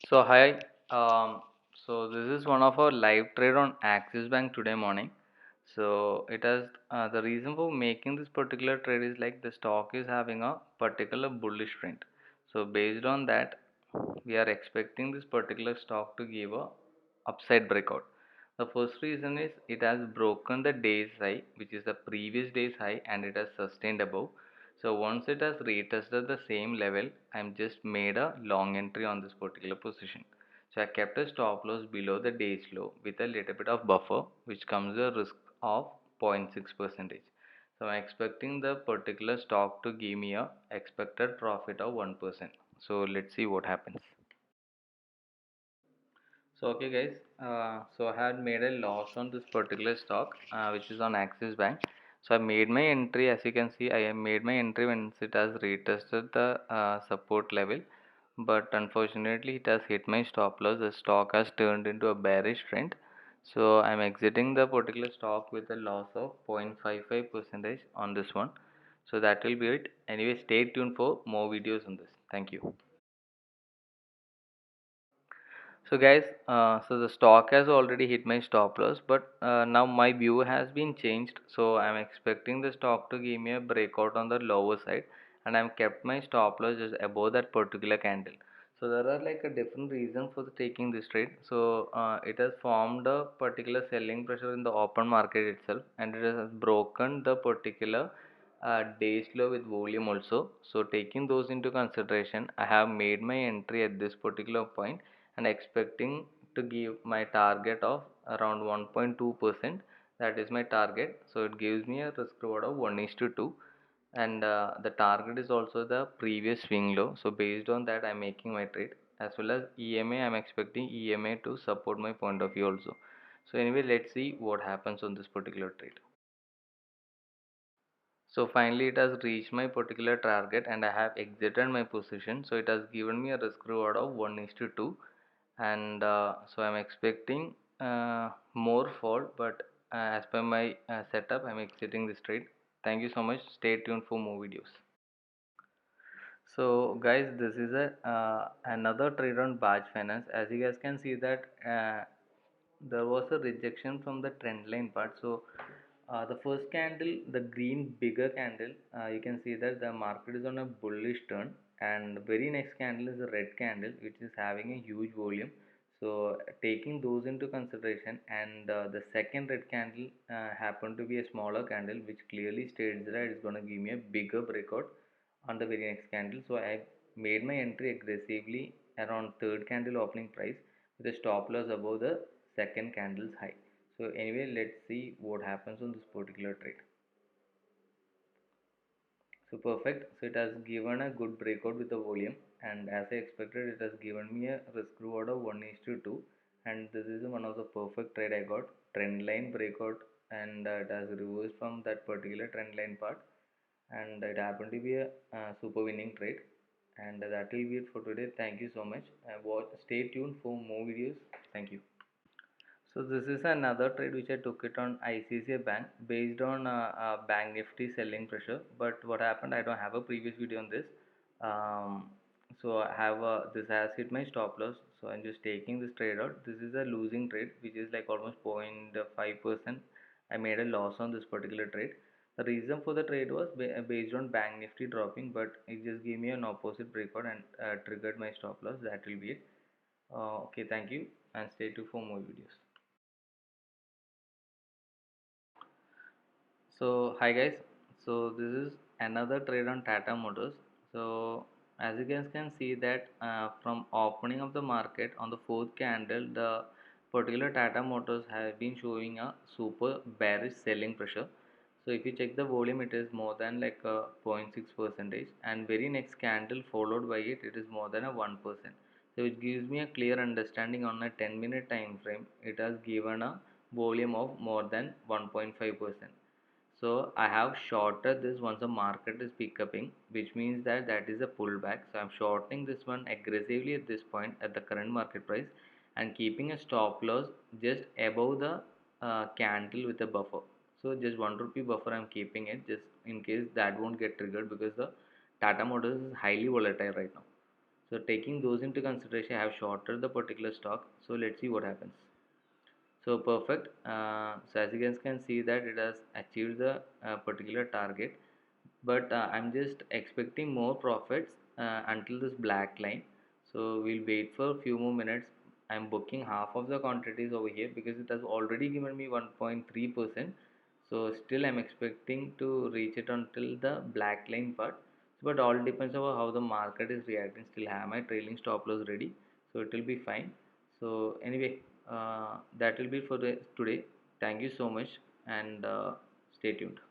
So hi, so this is one of our live trade on Axis Bank today morning. So it has the reason for making this particular trade is like the stock is having a particular bullish trend. So based on that, we are expecting this particular stock to give a upside breakout. The first reason is it has broken the day's high, which is the previous day's high, and it has sustained above. So once it has retested the same level, I'm just made a long entry on this particular position. So I kept a stop loss below the day's low with a little bit of buffer, which comes a risk of 0.6 percentage. So I'm expecting the particular stock to give me a expected profit of 1%. So let's see what happens. So okay guys, so I had made a loss on this particular stock, which is on Axis Bank. So I made my entry. As you can see, I have made my entry when it has retested the support level, but unfortunately it has hit my stop loss. The stock has turned into a bearish trend. So I'm exiting the particular stock with a loss of 0.55 percentage on this one. So that will be it. Anyway, stay tuned for more videos on this. Thank you. So guys, so the stock has already hit my stop loss, but now my view has been changed. So I'm expecting the stock to give me a breakout on the lower side, and I'm kept my stop loss just above that particular candle. So there are like a different reason for the taking this trade. So it has formed a particular selling pressure in the open market itself, and it has broken the particular days low with volume also. So taking those into consideration, I have made my entry at this particular point and expecting to give my target of around 1.2%. That is my target. So it gives me a risk reward of 1 is to 2, and the target is also the previous swing low. So based on that, I'm making my trade. As well as EMA, I'm expecting EMA to support my point of view also. So anyway, let's see what happens on this particular trade. So finally it has reached my particular target and I have exited my position. So it has given me a risk reward of 1 is to 2, and so I'm expecting more fall, but as per my setup, I'm exiting this trade. Thank you so much. Stay tuned for more videos. So guys, this is a another trade on Baj Finance. As you guys can see that there was a rejection from the trend line part. So the first candle, the green bigger candle, you can see that the market is on a bullish turn, and very next candle is a red candle which is having a huge volume. So taking those into consideration, and the second red candle happened to be a smaller candle, which clearly states that it's going to give me a bigger breakout on the very next candle. So I made my entry aggressively around third candle opening price with a stop loss above the second candle's high. So anyway, let's see what happens on this particular trade. So perfect. So it has given a good breakout with the volume, and as I expected, it has given me a risk reward of 1 is to 2, and this is one of the perfect trade I got. Trend line breakout, and it has reversed from that particular trend line part, and it happened to be a super winning trade. And that will be it for today. Thank you so much. Stay tuned for more videos. Thank you. So this is another trade which I took it on ICICI Bank based on Bank Nifty selling pressure. But what happened? I don't have a previous video on this. So I have this has hit my stop loss. So I'm just taking this trade out. This is a losing trade, which is like almost 0.5%. I made a loss on this particular trade. The reason for the trade was based on Bank Nifty dropping, but it just gave me an opposite breakout and triggered my stop loss. That will be it. Okay, thank you, and stay tuned for more videos. So hi guys, so this is another trade on Tata Motors. So as you guys can see that from opening of the market on the fourth candle, the particular Tata Motors have been showing a super bearish selling pressure. So if you check the volume, it is more than like a 0.6 percentage, and very next candle followed by it, it is more than a 1%. So it gives me a clear understanding on a 10-minute time frame. It has given a volume of more than 1.5%. So I have shorted this once the market is picking, which means that that is a pullback. So I'm shorting this one aggressively at this point at the current market price, and keeping a stop loss just above the candle with a buffer. So just 1 rupee buffer I'm keeping it, just in case that won't get triggered, because the Tata Motors is highly volatile right now. So taking those into consideration, I have shorted the particular stock. So let's see what happens. So perfect. So as you guys can see that it has achieved the particular target, but I'm just expecting more profits until this black line. So we'll wait for a few more minutes. I'm booking half of the quantities over here because it has already given me 1.3%. So still I'm expecting to reach it until the black line part. But all depends on how the market is reacting. Still have my trailing stop loss ready, so it will be fine. So anyway, that will be for today. Thank you so much, and stay tuned.